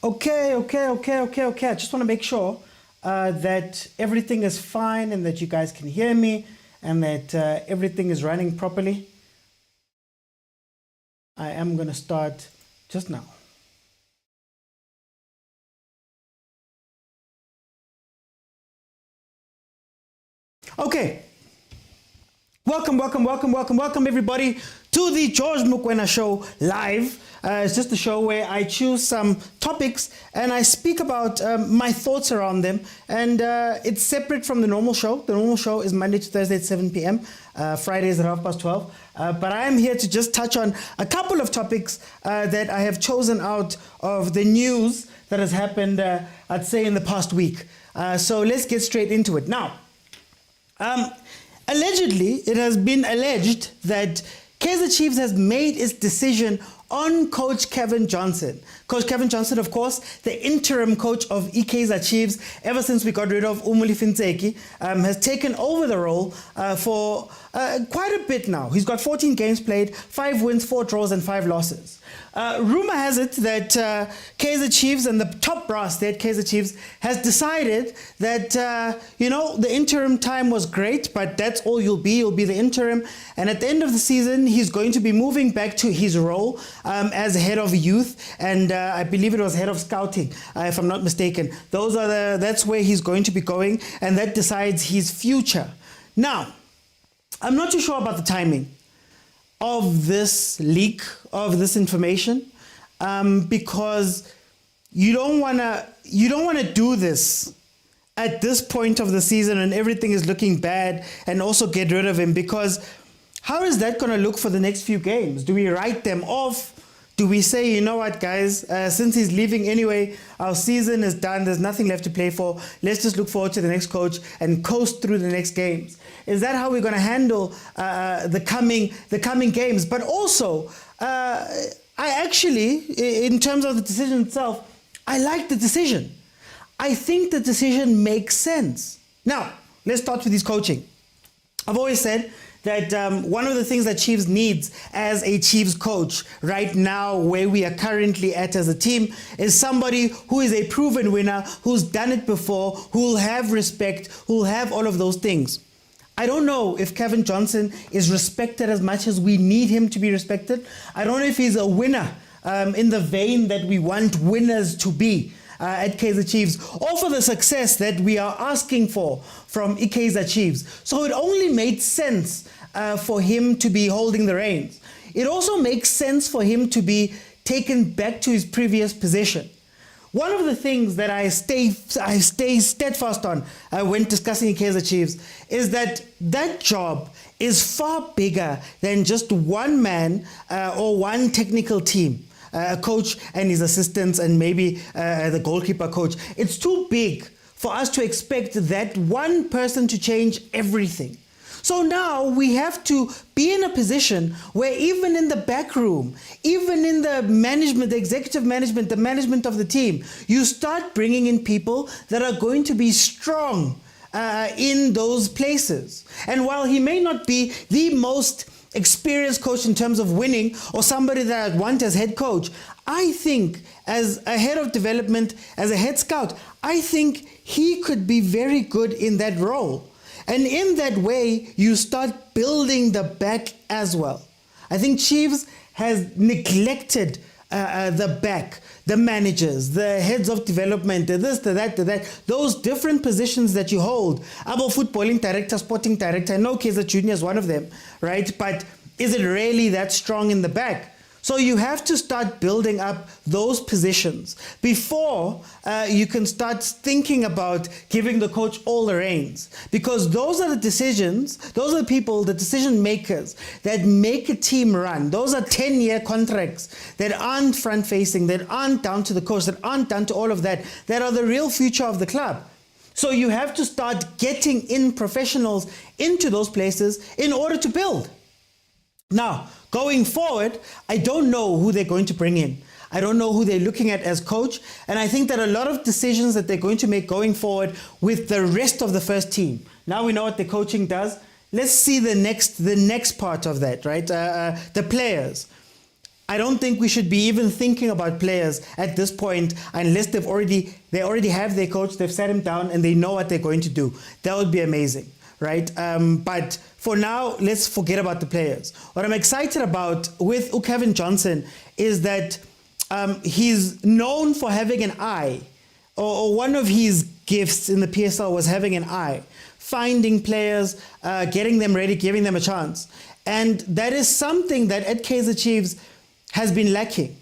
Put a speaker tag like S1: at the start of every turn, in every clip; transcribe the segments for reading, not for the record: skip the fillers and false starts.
S1: Okay. I just want to make sure that everything is fine and that you guys can hear me and that everything is running properly. I am going to start just now. Okay. Welcome everybody to the George Mokwena show live. It's just a show where I choose some topics and I speak about my thoughts around them, and it's separate from the normal show. The normal show is Monday to Thursday at 7 p.m, Fridays at 12:30. But I am here to just touch on a couple of topics that I have chosen out of the news that has happened, I'd say, in the past week. So let's get straight into it. Now, allegedly, it has been alleged that Kaizer Chiefs has made its decision on Coach Kevin Johnson. Coach Kevin Johnson, of course, the interim coach of Kaizer Chiefs, ever since we got rid of Fintseki, has taken over the role for quite a bit now. He's got 14 games played, 5 wins, 4 draws, and 5 losses. Rumor has it that Kaizer Chiefs and the top brass there at Kaizer Chiefs has decided that, the interim time was great, but that's all you'll be. You'll be the interim. And at the end of the season, he's going to be moving back to his role as head of youth. And I believe it was head of scouting, if I'm not mistaken. That's where he's going to be going. And that decides his future. Now, I'm not too sure about the timing of this leak of this information, because you don't want to do this at this point of the season and everything is looking bad, and also get rid of him, because how is that going to look for the next few games? Do we write them off? Do we say, you know what, guys, since he's leaving anyway, our season is done, there's nothing left to play for, let's just look forward to the next coach and coast through the next games? Is that how we're going to handle the coming games? But also, I actually, in terms of the decision itself, I like the decision. I think the decision makes sense. Now, let's start with his coaching. I've always said that one of the things that Chiefs needs as a Chiefs coach right now, where we are currently at as a team, is somebody who is a proven winner, who's done it before, who'll have respect, who'll have all of those things. I don't know if Kevin Johnson is respected as much as we need him to be respected. I don't know if he's a winner in the vein that we want winners to be at Kaizer Chiefs, or for the success that we are asking for from Kaizer Chiefs. So it only made sense for him to be holding the reins. It also makes sense for him to be taken back to his previous position. One of the things that I stay steadfast on when discussing Kaizer Chiefs is that job is far bigger than just one man or one technical team. A coach and his assistants and maybe the goalkeeper coach. It's too big for us to expect that one person to change everything. So now we have to be in a position where even in the back room, even in the management, the executive management, the management of the team, you start bringing in people that are going to be strong in those places. And while he may not be the most experienced coach in terms of winning, or somebody that I'd want as head coach, I think as a head of development, as a head scout, I think he could be very good in that role. And in that way, you start building the back as well. I think Chiefs has neglected the back, the managers, the heads of development, this, that, those different positions that you hold. About footballing director, sporting director, I know Kaizer Junior is one of them, right? But is it really that strong in the back? So you have to start building up those positions before you can start thinking about giving the coach all the reins. Because those are the decisions, those are the people, the decision makers that make a team run. Those are 10-year contracts that aren't front-facing, that aren't down to the coach, that aren't down to all of that, that are the real future of the club. So you have to start getting in professionals into those places in order to build. Now, going forward, I don't know who they're going to bring in. I don't know who they're looking at as coach. And I think that a lot of decisions that they're going to make going forward with the rest of the first team. Now we know what the coaching does. Let's see the next part of that, right? The players. I don't think we should be even thinking about players at this point unless they already have their coach, they've sat him down and they know what they're going to do. That would be amazing, right? But for now, let's forget about the players. What I'm excited about with Gavin Johnson is that he's known for having an eye, or one of his gifts in the PSL was having an eye, finding players, getting them ready, giving them a chance. And that is something that at Kaizer Chiefs has been lacking.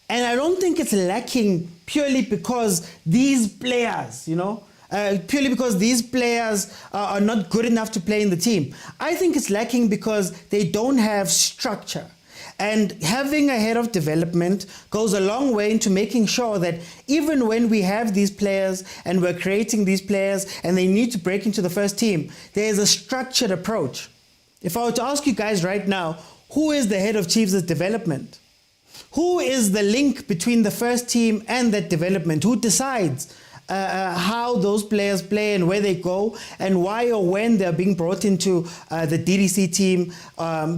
S1: And I don't think it's lacking purely because these players, purely because these players are not good enough to play in the team. I think it's lacking because they don't have structure. And having a head of development goes a long way into making sure that even when we have these players and we're creating these players and they need to break into the first team, there's a structured approach. If I were to ask you guys right now, who is the head of Chiefs' development? Who is the link between the first team and that development? Who decides how those players play and where they go and why or when they're being brought into the DDC team,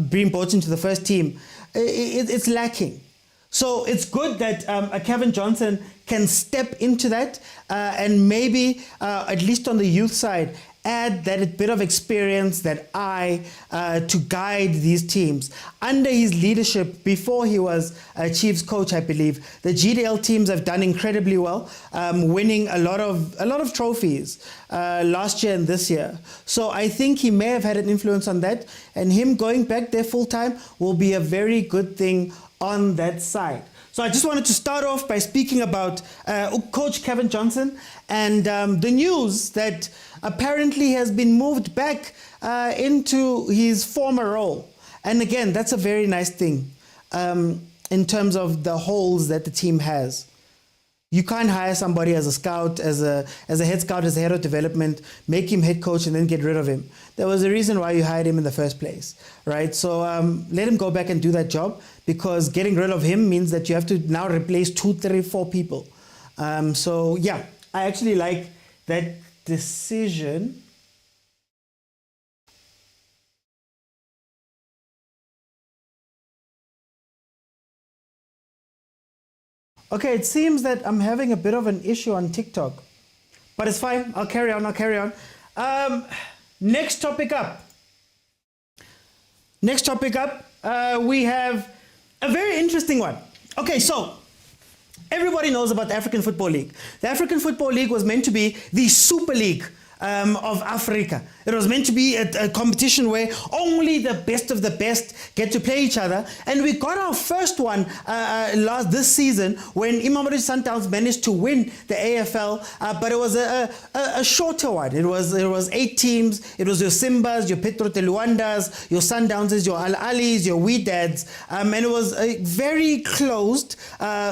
S1: being brought into the first team? It's lacking. So it's good that Gavin Johnson can step into that and maybe, at least on the youth side, add that bit of experience, that eye to guide these teams. Under his leadership, before he was a Chiefs coach, I believe, the GDL teams have done incredibly well, winning a lot of trophies last year and this year. So I think he may have had an influence on that, and him going back there full time will be a very good thing on that side. So I just wanted to start off by speaking about Coach Gavin Johnson and the news that apparently has been moved back into his former role. And again, that's a very nice thing in terms of the holes that the team has. You can't hire somebody as a scout, as a head scout, as a head of development, make him head coach and then get rid of him. There was a reason why you hired him in the first place, right? So let him go back and do that job, because getting rid of him means that you have to now replace 2, 3, 4 people. So yeah, I actually like that decision. Okay, it seems that I'm having a bit of an issue on TikTok, but it's fine. I'll carry on. Next topic up. We have a very interesting one. Okay, so everybody knows about the African Football League. The African Football League was meant to be the Super League of Africa. It was meant to be a competition where only the best of the best get to play each other. And we got our first one this season when Mamelodi Sundowns managed to win the AFL, but it was a shorter one. It was 8 teams. It was your Simbas, your Petro Teluandas, your Sundowns, your Ahlys, your Wydad's, and it was very closed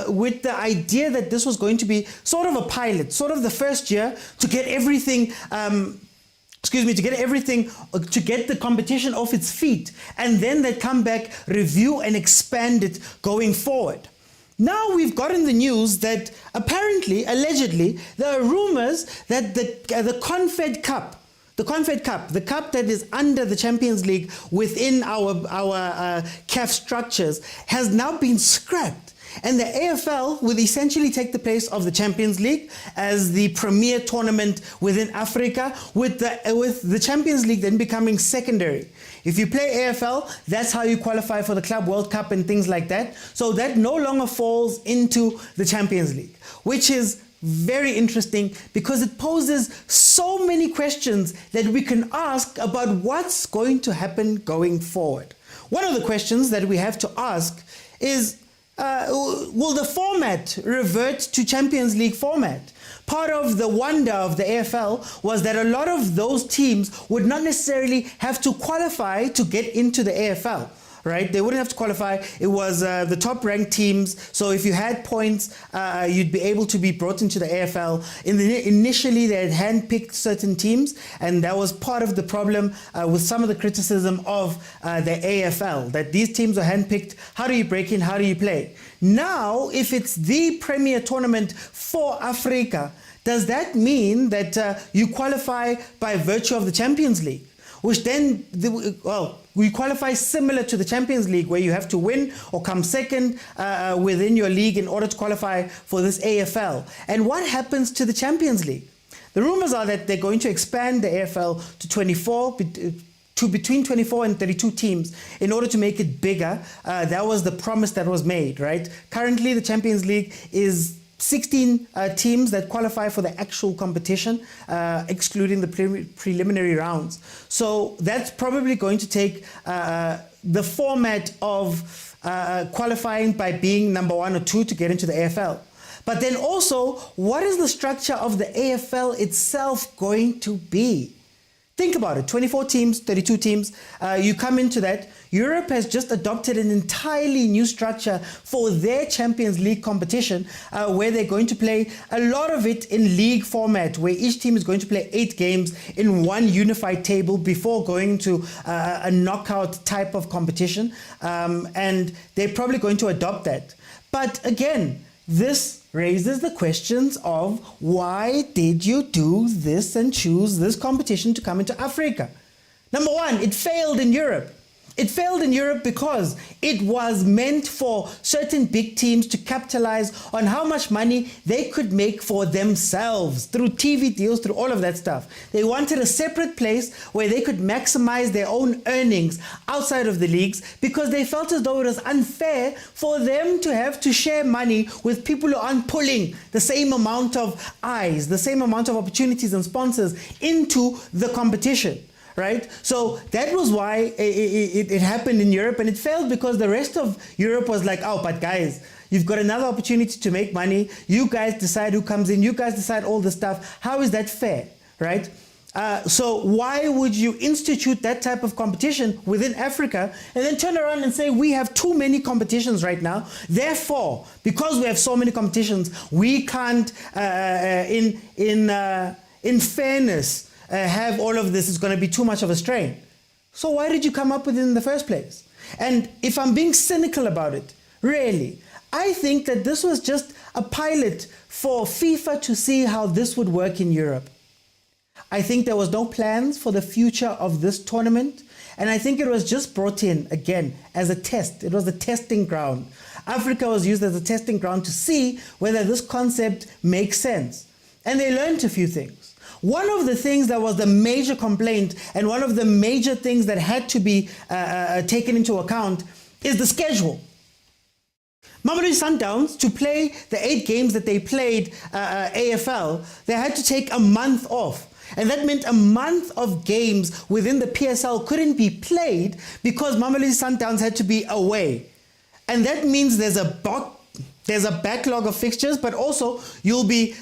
S1: with the idea that this was going to be sort of a pilot, sort of the first year to get everything to get the competition off its feet, and then they come back, review and expand it going forward. Now we've gotten the news that apparently, allegedly, there are rumors that the Confed Cup, the cup that is under the Champions League within our CAF structures, has now been scrapped. And the AFL will essentially take the place of the Champions League as the premier tournament within Africa, with the Champions League then becoming secondary. If you play AFL, that's how you qualify for the Club World Cup and things like that. So that no longer falls into the Champions League, which is very interesting because it poses so many questions that we can ask about what's going to happen going forward. One of the questions that we have to ask is, will the format revert to Champions League format? Part of the wonder of the AFL was that a lot of those teams would not necessarily have to qualify to get into the AFL, right? They wouldn't have to qualify. It was the top ranked teams. So if you had points, you'd be able to be brought into the AFL. Initially, they had handpicked certain teams, and that was part of the problem with some of the criticism of the AFL, that these teams are handpicked. How do you break in? How do you play? Now, if it's the premier tournament for Africa, does that mean that you qualify by virtue of the Champions League? which then, we qualify similar to the Champions League, where you have to win or come second within your league in order to qualify for this AFL. And what happens to the Champions League? The rumors are that they're going to expand the AFL to 24, to between 24 and 32 teams in order to make it bigger. That was the promise that was made, right? Currently, the Champions League is 16 teams that qualify for the actual competition, excluding the preliminary rounds. So that's probably going to take the format of qualifying by being number 1 or 2 to get into the AFL. But then also, what is the structure of the AFL itself going to be? Think about it, 24 teams, 32 teams, you come into that. Europe has just adopted an entirely new structure for their Champions League competition, where they're going to play a lot of it in league format, where each team is going to play 8 games in one unified table before going to a knockout type of competition. And they're probably going to adopt that. But again, this raises the questions of why did you do this and choose this competition to come into Africa? Number one, it failed in Europe. It failed in Europe because it was meant for certain big teams to capitalize on how much money they could make for themselves through TV deals, through all of that stuff. They wanted a separate place where they could maximize their own earnings outside of the leagues, because they felt as though it was unfair for them to have to share money with people who aren't pulling the same amount of eyes, the same amount of opportunities and sponsors into the competition. Right? So that was why it happened in Europe, and it failed because the rest of Europe was like, oh, but guys, you've got another opportunity to make money. You guys decide who comes in. You guys decide all the stuff. How is that fair? Right? So why would you institute that type of competition within Africa and then turn around and say, we have too many competitions right now. Therefore, because we have so many competitions, we can't, in fairness, have all of this. Is going to be too much of a strain. So why did you come up with it in the first place? And if I'm being cynical about it, really, I think that this was just a pilot for FIFA to see how this would work in Europe. I think there was no plans for the future of this tournament, and I think it was just brought in again as a test. It was a testing ground. Africa was used as a testing ground to see whether this concept makes sense. And they learned a few things. One of the things that was the major complaint, and one of the major things that had to be taken into account, is the schedule. Mamelodi Sundowns, to play the 8 games that they played AFL, they had to take a month off. And that meant a month of games within the PSL couldn't be played because Mamelodi Sundowns had to be away. And that means there's a backlog of fixtures, but also you'll be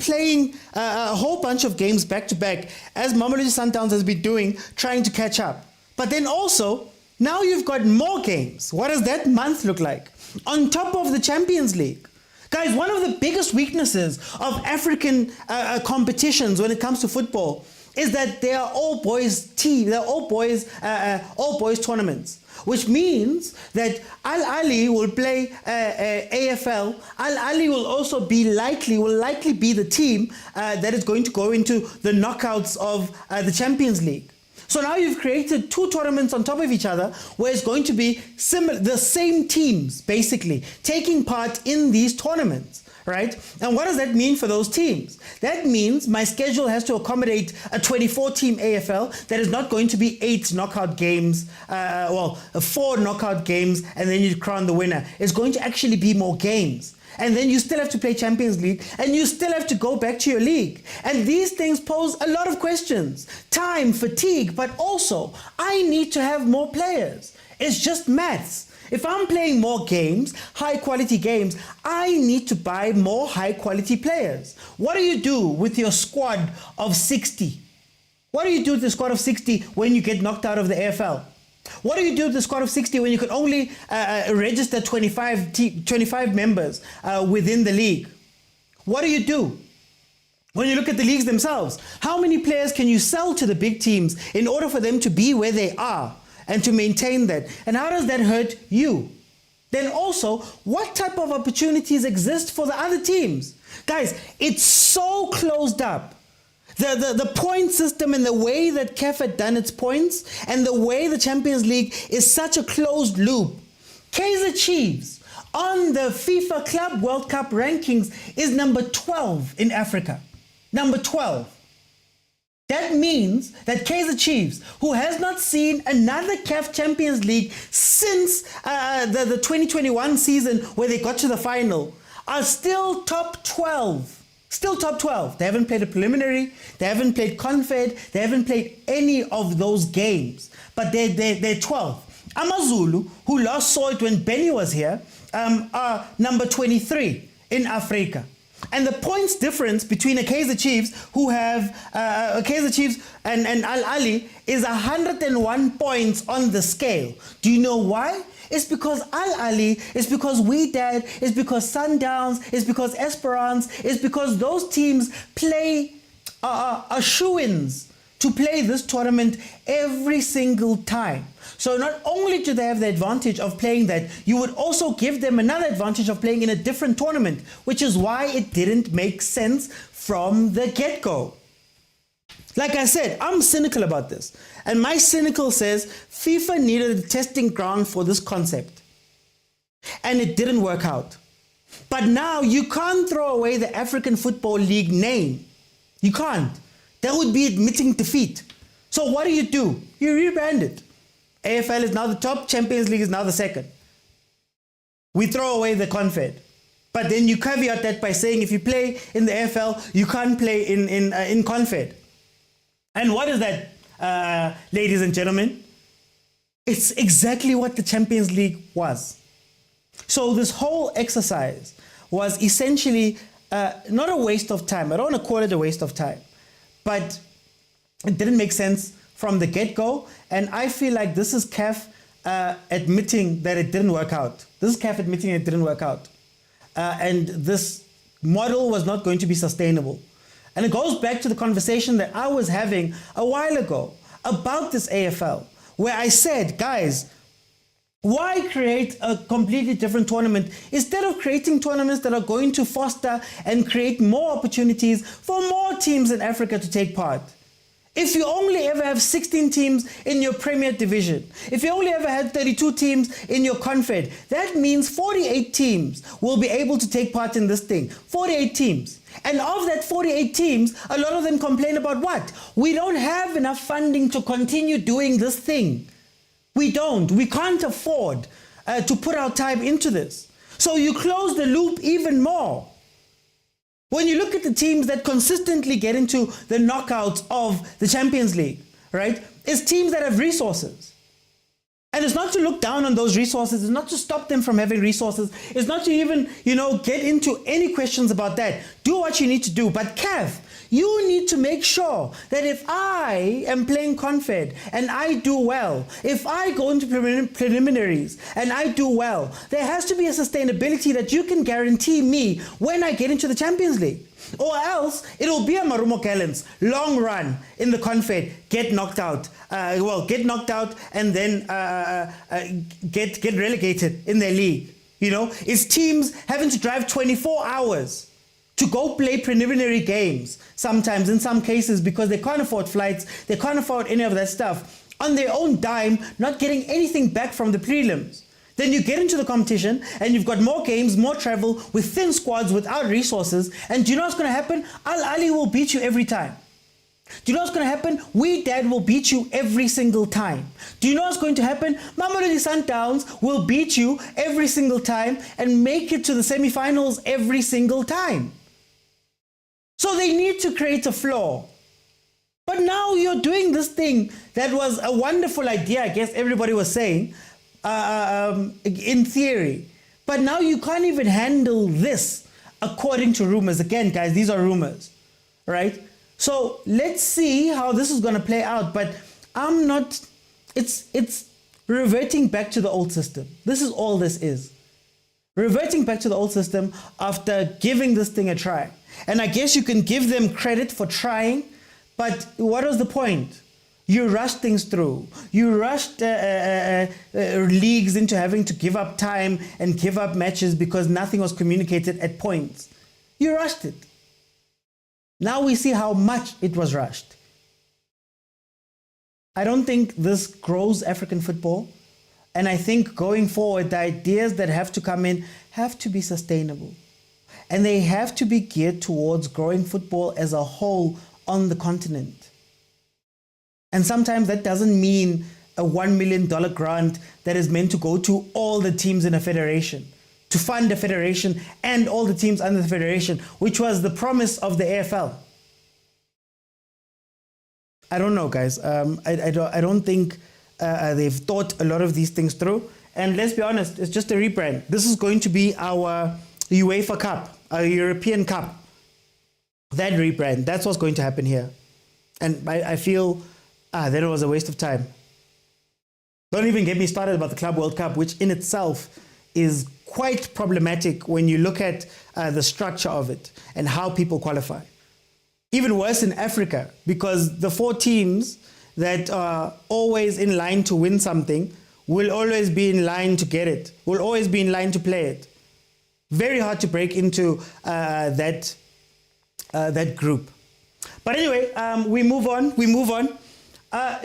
S1: playing a whole bunch of games back to back, as Mamelodi Sundowns has been doing, trying to catch up. But then also, now you've got more games. What does that month look like? On top of the Champions League. Guys, one of the biggest weaknesses of African competitions when it comes to football is that they are all boys teams. They're all boys tournaments. Which means that Ahly will play AFL. Ahly will also likely be the team that is going to go into the knockouts of the Champions League. So now you've created 2 tournaments on top of each other, where it's going to be the same teams basically taking part in these tournaments. Right? And what does that mean for those teams? That means my schedule has to accommodate a 24-team AFL that is not going to be 8 knockout games, 4 knockout games, and then you crown the winner. It's going to actually be more games. And then you still have to play Champions League, and you still have to go back to your league. And these things pose a lot of questions. Time, fatigue, but also I need to have more players. It's just maths. If I'm playing more games, high quality games, I need to buy more high quality players. What do you do with your squad of 60? What do you do with the squad of 60 when you get knocked out of the AFL? What do you do with the squad of 60 when you can only register 25 members within the league? What do you do? When you look at the leagues themselves, how many players can you sell to the big teams in order for them to be where they are and to maintain that? And how does that hurt you? Then also, what type of opportunities exist for the other teams? Guys, it's so closed up. The point system and the way that CAF had done its points and the way the Champions League is such a closed loop. Kaizer Chiefs on the FIFA Club World Cup rankings is number 12 in Africa. Number 12. That means that Kaizer Chiefs, who has not seen another CAF Champions League since the 2021 season where they got to the final, are still top 12. Still top 12. They haven't played a preliminary, they haven't played Confed, they haven't played any of those games. But they're 12. Amazulu, who last saw it when Benny was here, are number 23 in Africa. And the points difference between a Kaizer Chiefs who have Kaizer Chiefs and Ahly is 101 points on the scale. Do you know why? It's because Ahly, it's because Wydad, it's because Sundowns, it's because Esperance, it's because those teams play are shoo-ins to play this tournament every single time. So not only do they have the advantage of playing that, you would also give them another advantage of playing in a different tournament, which is why it didn't make sense from the get-go. Like I said, I'm cynical about this. And my cynical says FIFA needed a testing ground for this concept. And it didn't work out. But now you can't throw away the African Football League name. You can't. That would be admitting defeat. So what do? You rebrand it. AFL is now the top, Champions League is now the second. We throw away the Confed. But then you caveat that by saying if you play in the AFL, you can't play in Confed. And what is that, ladies and gentlemen? It's exactly what the Champions League was. So this whole exercise was essentially not a waste of time. I don't want to call it a waste of time, but it didn't make sense from the get-go. And I feel like this is CAF admitting that it didn't work out. This is CAF admitting it didn't work out. And this model was not going to be sustainable. And it goes back to the conversation that I was having a while ago about this AFL, where I said, guys, why create a completely different tournament instead of creating tournaments that are going to foster and create more opportunities for more teams in Africa to take part? If you only ever have 16 teams in your Premier Division, if you only ever had 32 teams in your Confed, that means 48 teams will be able to take part in this thing. 48 teams. And of that 48 teams, a lot of them complain about what? We don't have enough funding to continue doing this thing. We don't. We can't afford to put our time into this. So you close the loop even more. When you look at the teams that consistently get into the knockouts of the Champions League, right? It's teams that have resources. And it's not to look down on those resources. It's not to stop them from having resources. It's not to even, get into any questions about that. Do what you need to do. But CAF, you need to make sure that if I am playing Confed and I do well, if I go into preliminaries and I do well, there has to be a sustainability that you can guarantee me when I get into the Champions League. Or else it will be a Marumo Gallants long run in the Confed, get knocked out. Get knocked out and then get relegated in their league. It's teams having to drive 24 hours to go play preliminary games sometimes, in some cases, because they can't afford flights, they can't afford any of that stuff, on their own dime, not getting anything back from the prelims. Then you get into the competition and you've got more games, more travel, with thin squads, without resources, and do you know what's going to happen? Ahly will beat you every time. Do you know what's going to happen? Wydad will beat you every single time. Do you know what's going to happen? Mamelodi Sundowns will beat you every single time and make it to the semi-finals every single time. So they need to create a floor. But now you're doing this thing that was a wonderful idea, I guess everybody was saying, in theory. But now you can't even handle this according to rumors. Again, guys, these are rumors, right? So let's see how this is going to play out. But it's reverting back to the old system. This is all this is. Reverting back to the old system after giving this thing a try. And I guess you can give them credit for trying, but what was the point? You rushed things through. You rushed leagues into having to give up time and give up matches because nothing was communicated at points. You rushed it. Now we see how much it was rushed. I don't think this grows African football. And I think going forward, the ideas that have to come in have to be sustainable. And they have to be geared towards growing football as a whole on the continent. And sometimes that doesn't mean a $1 million grant that is meant to go to all the teams in a federation, to fund a federation and all the teams under the federation, which was the promise of the AFL. I don't know, guys. I don't think they've thought a lot of these things through. And let's be honest, it's just a rebrand. This is going to be our UEFA Cup, our European Cup. That rebrand, that's what's going to happen here. And I feel that it was a waste of time. Don't even get me started about the Club World Cup, which in itself is quite problematic when you look at the structure of it and how people qualify. Even worse in Africa, because the 4 teams that are always in line to win something will always be in line to get it, will always be in line to play it. Very hard to break into that group. But anyway, we move on.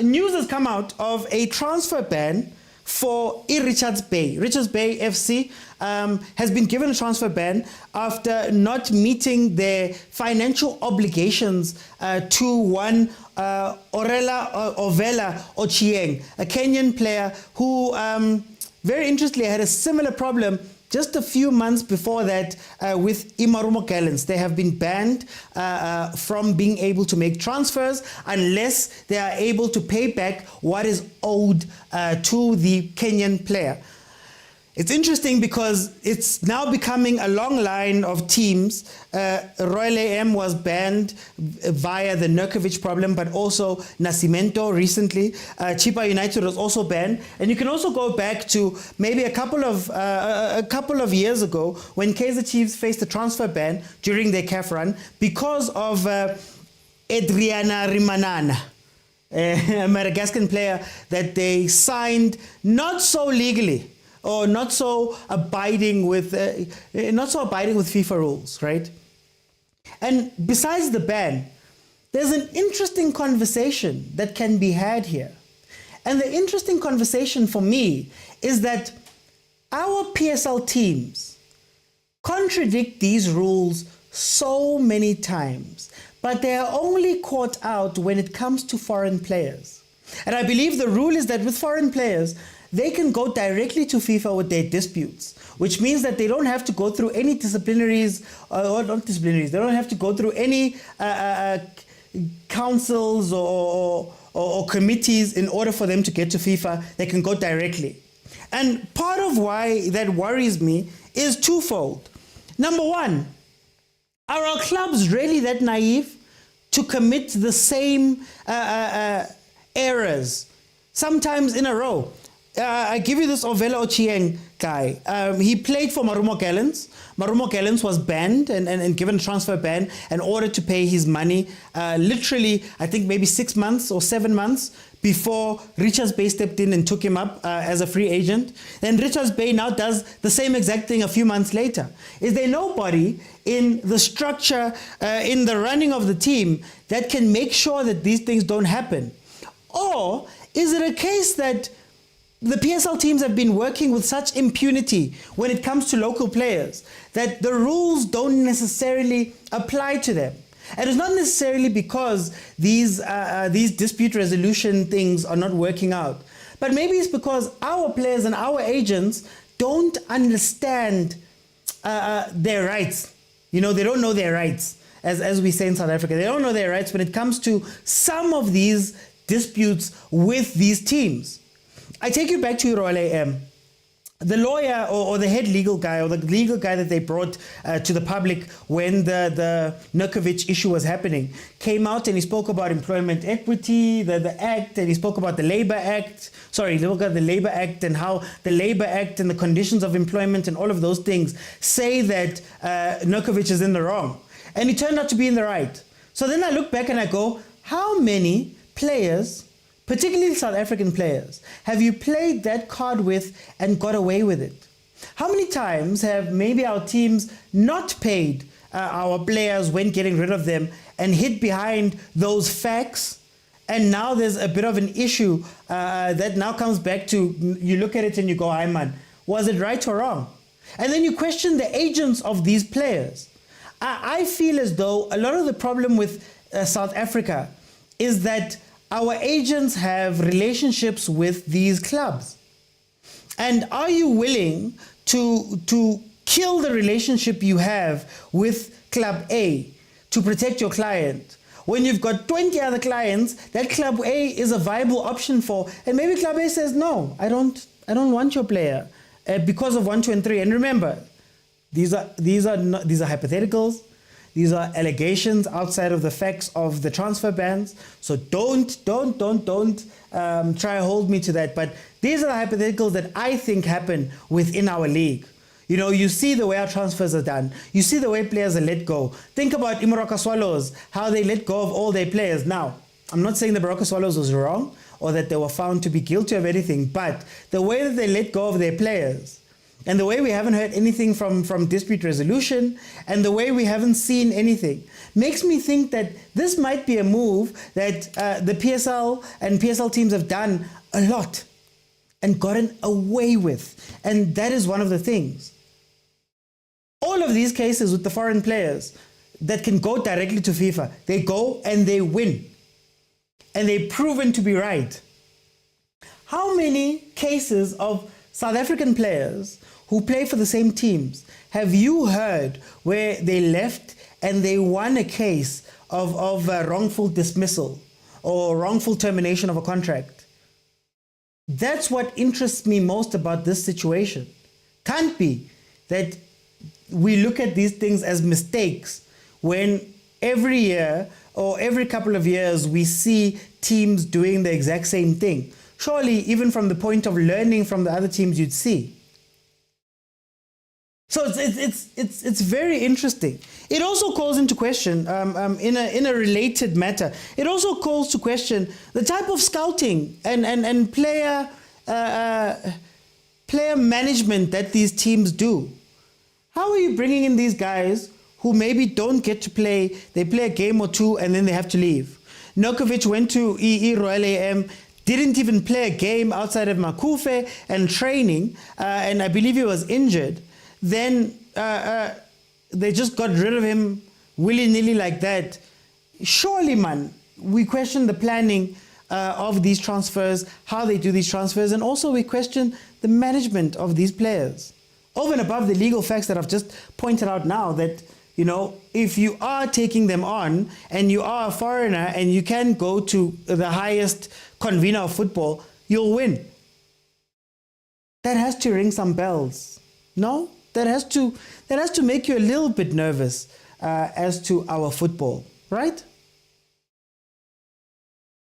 S1: News has come out of a transfer ban for Richards Bay. Richards Bay FC has been given a transfer ban after not meeting their financial obligations to one Ovela Ochieng, a Kenyan player who, very interestingly, had a similar problem just a few months before that with Imarumo Gallants. They have been banned from being able to make transfers unless they are able to pay back what is owed to the Kenyan player. It's interesting because it's now becoming a long line of teams. Royal AM was banned via the Nurkovic problem, but also Nascimento recently. Chipa United was also banned. And you can also go back to maybe a couple of years ago when Kaizer Chiefs faced a transfer ban during their CAF run because of Adriana Rimanana, a Madagascan player that they signed not so legally, or not so abiding with FIFA rules, right? And besides the ban, there's an interesting conversation that can be had here. And the interesting conversation for me is that our PSL teams contradict these rules so many times, but they are only caught out when it comes to foreign players. And I believe the rule is that with foreign players, they can go directly to FIFA with their disputes, which means that they don't have to go through any disciplinaries, or not disciplinaries, they don't have to go through any councils or committees in order for them to get to FIFA. They can go directly. And part of why that worries me is twofold. Number one, are our clubs really that naive to commit the same errors, sometimes in a row? I give you this Ovela Ochieng guy. He played for Marumo Gallants. Marumo Gallants was banned and given a transfer ban in order to pay his money. Literally, I think maybe 6 months or 7 months before Richards Bay stepped in and took him up as a free agent. Then Richards Bay now does the same exact thing a few months later. Is there nobody in the structure, in the running of the team that can make sure that these things don't happen? Or is it a case that the PSL teams have been working with such impunity when it comes to local players that the rules don't necessarily apply to them? And it's not necessarily because these dispute resolution things are not working out, but maybe it's because our players and our agents don't understand their rights. You know, they don't know their rights, as we say in South Africa. They don't know their rights when it comes to some of these disputes with these teams. I take you back to Royal AM. The lawyer or the head legal guy or the legal guy that they brought to the public when the Nurkovic issue was happening came out and he spoke about employment equity, the act, and he spoke about the Labor Act. Sorry, he spoke about the Labor Act and how the Labor Act and the conditions of employment and all of those things say that Nurkovic is in the wrong. And he turned out to be in the right. So then I look back and I go, how many players, particularly South African players, have you played that card with and got away with it? How many times have maybe our teams not paid our players when getting rid of them and hid behind those facts? And now there's a bit of an issue that now comes back to, you look at it and you go, "Hi man, was it right or wrong?" And then you question the agents of these players. I feel as though a lot of the problem with South Africa is that our agents have relationships with these clubs. And are you willing to kill the relationship you have with Club A to protect your client? When you've got 20 other clients, that Club A is a viable option for, and maybe Club A says, "No, I don't want your player because of 1, 2, and 3." And remember, these are hypotheticals. These are allegations outside of the facts of the transfer bans. So don't try to hold me to that. But these are the hypotheticals that I think happen within our league. You know, you see the way our transfers are done. You see the way players are let go. Think about Imoroka Swallows, how they let go of all their players. Now, I'm not saying the Baroka Swallows was wrong or that they were found to be guilty of anything, but the way that they let go of their players and the way we haven't heard anything from dispute resolution and the way we haven't seen anything makes me think that this might be a move that the PSL and PSL teams have done a lot and gotten away with. And that is one of the things. All of these cases with the foreign players that can go directly to FIFA, they go and they win. And they've proven to be right. How many cases of South African players who play for the same teams have you heard where they left and they won a case of wrongful dismissal or wrongful termination of a contract? That's what interests me most about this situation. Can't be that we look at these things as mistakes when every year or every couple of years we see teams doing the exact same thing. Surely, even from the point of learning from the other teams, you'd see. So it's very interesting. It also calls into question, in a related matter, it also calls to question the type of scouting and player management that these teams do. How are you bringing in these guys who maybe don't get to play? They play a game or two and then they have to leave. Nokovic went to EE Royal AM, didn't even play a game outside of Makufe and training, and I believe he was injured. Then they just got rid of him willy-nilly like that. Surely, man, we question the planning of these transfers, how they do these transfers, and also we question the management of these players. Over and above the legal facts that I've just pointed out now, that, you know, if you are taking them on and you are a foreigner and you can go to the highest convener of football, you'll win. That has to ring some bells. No? That has to make you a little bit nervous as to our football, right?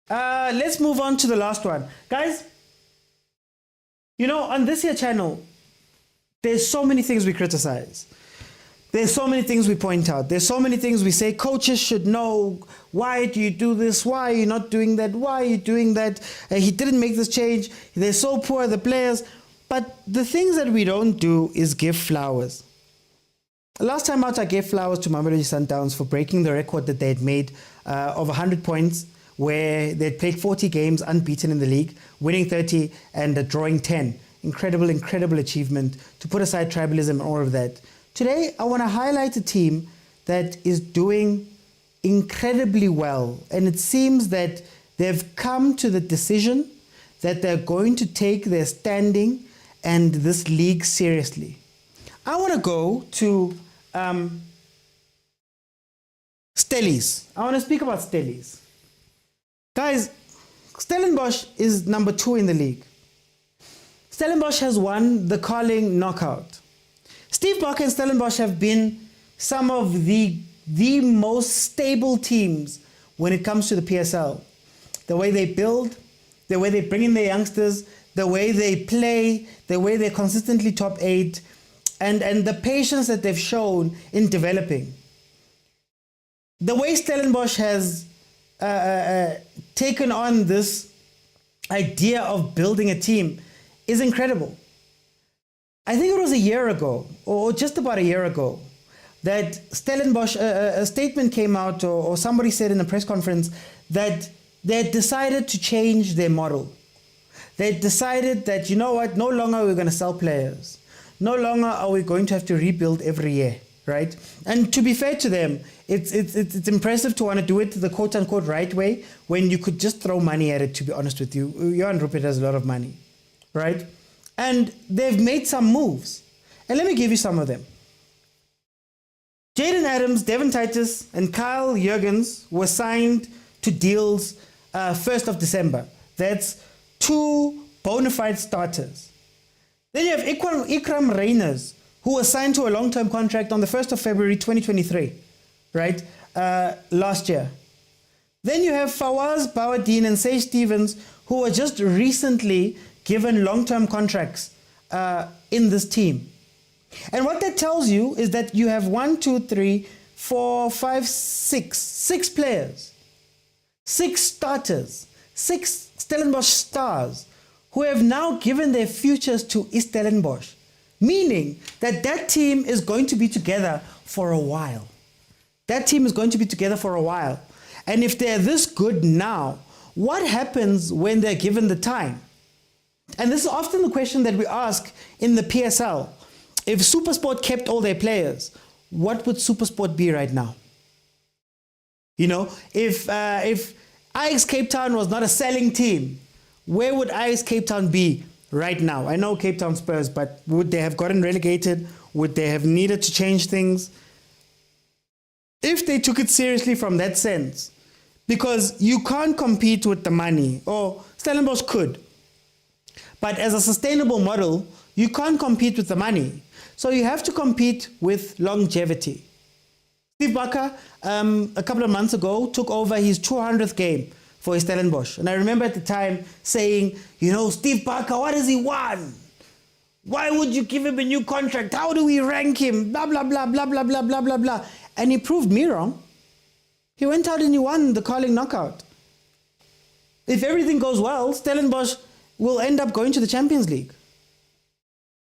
S1: Let's move on to the last one. Guys, you know, on this here channel, there's so many things we criticize. There's so many things we point out. There's so many things we say coaches should know. Why do you do this? Why are you not doing that? Why are you doing that? He didn't make this change. They're so poor, the players. But the things that we don't do is give flowers. Last time out, I gave flowers to Mamelodi Sundowns for breaking the record that they had made of 100 points, where they'd played 40 games unbeaten in the league, winning 30 and drawing 10. Incredible, incredible achievement, to put aside tribalism and all of that. Today, I want to highlight a team that is doing incredibly well. And it seems that they've come to the decision that they're going to take their standing and this league seriously. I want to go to Stellies. I want to speak about Stellies. Guys, Stellenbosch is number 2 in the league. Stellenbosch has won the Carling knockout. Steve Barker and Stellenbosch have been some of the most stable teams when it comes to the PSL. The way they build, the way they bring in their youngsters, the way they play, the way they're consistently top 8, and the patience that they've shown in developing. The way Stellenbosch has taken on this idea of building a team is incredible. I think it was a year ago, or just about a year ago, that Stellenbosch, a statement came out, or somebody said in a press conference that they had decided to change their model. They decided that, you know what, no longer are we going to sell players. No longer are we going to have to rebuild every year, right? And to be fair to them, it's impressive to want to do it the quote-unquote right way when you could just throw money at it, to be honest with you. Johan Rupert has a lot of money, right? And they've made some moves. And let me give you some of them. Jaden Adams, Devin Titus, and Kyle Jurgens were signed to deals 1st of December. That's 2 bona fide starters. Then you have Ikram Reyners, who was signed to a long-term contract on the 1st of February 2023, right? Last year. Then you have Fawaz Bawadeen and Sage Stevens, who were just recently given long-term contracts in this team. And what that tells you is that you have 1, 2, 3, 4, 5, 6 players, 6 starters, 6 Stellenbosch stars who have now given their futures to Stellenbosch, meaning that that team is going to be together for a while. That team is going to be together for a while. And if they're this good now, what happens when they're given the time? And this is often the question that we ask in the PSL. If SuperSport kept all their players, what would SuperSport be right now? You know, if Ajax Cape Town was not a selling team, where would Ajax Cape Town be right now? I know Cape Town Spurs, but would they have gotten relegated? Would they have needed to change things? If they took it seriously from that sense, because you can't compete with the money, or Stellenbosch could, but as a sustainable model, you can't compete with the money. So you have to compete with longevity. Steve Barker, a couple of months ago, took over his 200th game for Stellenbosch. And I remember at the time saying, you know, Steve Barker, what has he won? Why would you give him a new contract? How do we rank him? Blah, blah, blah, blah, blah, blah, blah, blah, blah. And he proved me wrong. He went out and he won the Carling knockout. If everything goes well, Stellenbosch will end up going to the Champions League.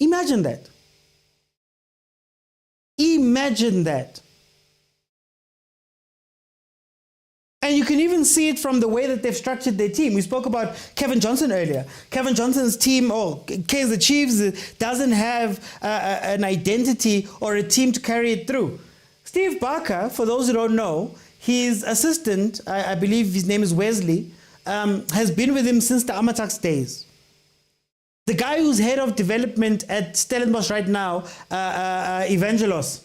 S1: Imagine that. Imagine that. And you can even see it from the way that they've structured their team. We spoke about Kevin Johnson earlier. Kevin Johnson's team, Kaizer Chiefs, doesn't have an identity or a team to carry it through. Steve Barker, for those who don't know, his assistant, I believe his name is Wesley, has been with him since the Amatax days. The guy who's head of development at Stellenbosch right now, Evangelos,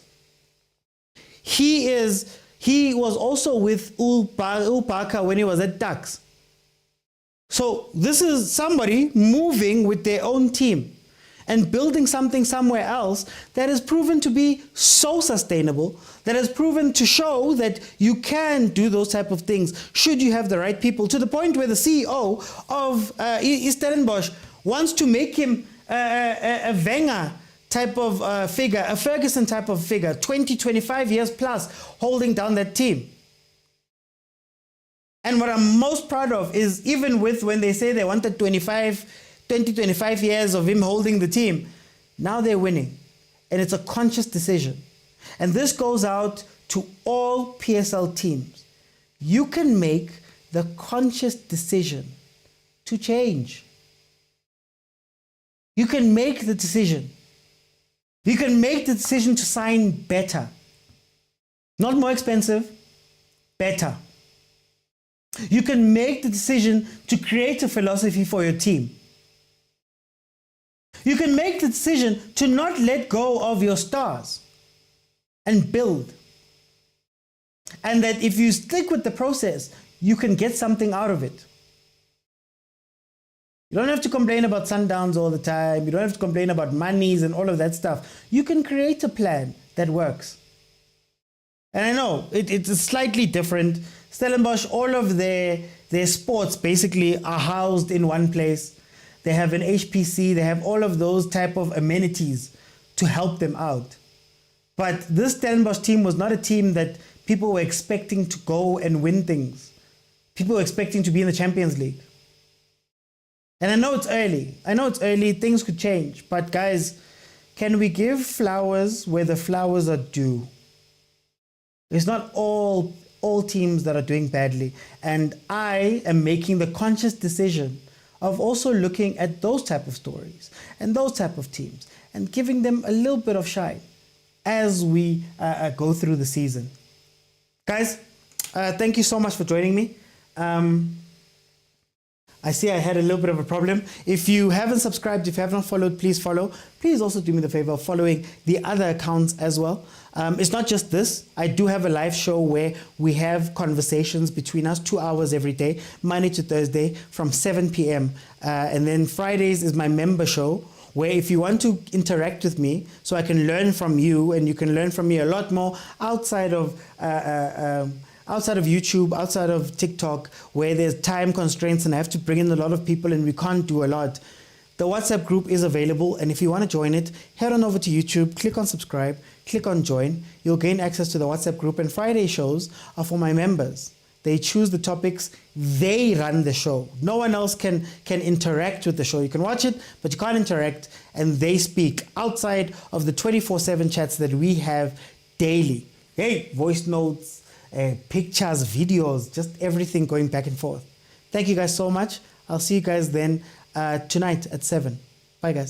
S1: he was also with Barker when he was at Ducks. So this is somebody moving with their own team and building something somewhere else that has proven to be so sustainable, that has proven to show that you can do those type of things should you have the right people, to the point where the CEO of Stellenbosch wants to make him a Wenger type of figure, a Ferguson type of figure, 20, 25 years plus, holding down that team. And what I'm most proud of is, even with when they say they wanted 20, 25 years of him holding the team, now they're winning. And it's a conscious decision. And this goes out to all PSL teams. You can make the conscious decision to change. You can make the decision. You can make the decision to sign better. Not more expensive, better. You can make the decision to create a philosophy for your team. You can make the decision to not let go of your stars and build. And that if you stick with the process, you can get something out of it. You don't have to complain about Sundowns all the time. You don't have to complain about monies and all of that stuff. You can create a plan that works. And I know it's slightly different. Stellenbosch, all of their sports basically are housed in one place. They have an HPC. They have all of those type of amenities to help them out. But this Stellenbosch team was not a team that people were expecting to go and win things. People were expecting to be in the Champions League. And I know it's early. Things could change. But guys, can we give flowers where the flowers are due? It's not all teams that are doing badly. And I am making the conscious decision of also looking at those type of stories and those type of teams and giving them a little bit of shine as we go through the season. Guys, thank you so much for joining me. I see I had a little bit of a problem. If you haven't subscribed, if you haven't followed, please follow. Please also do me the favor of following the other accounts as well. It's not just this. I do have a live show where we have conversations between us 2 hours every day, Monday to Thursday from 7 p.m. And then Fridays is my member show, where if you want to interact with me so I can learn from you and you can learn from me a lot more outside of YouTube, outside of TikTok, where there's time constraints and I have to bring in a lot of people and we can't do a lot. The WhatsApp group is available, and if you want to join it, head on over to YouTube, click on subscribe, click on join. You'll gain access to the WhatsApp group, and Friday shows are for my members. They choose the topics, they run the show. No one else can interact with the show. You can watch it, but you can't interact, and they speak outside of the 24/7 chats that we have daily. Hey, voice notes, pictures, videos, just everything going back and forth. Thank you guys so much. I'll see you guys then tonight at 7. Bye, guys.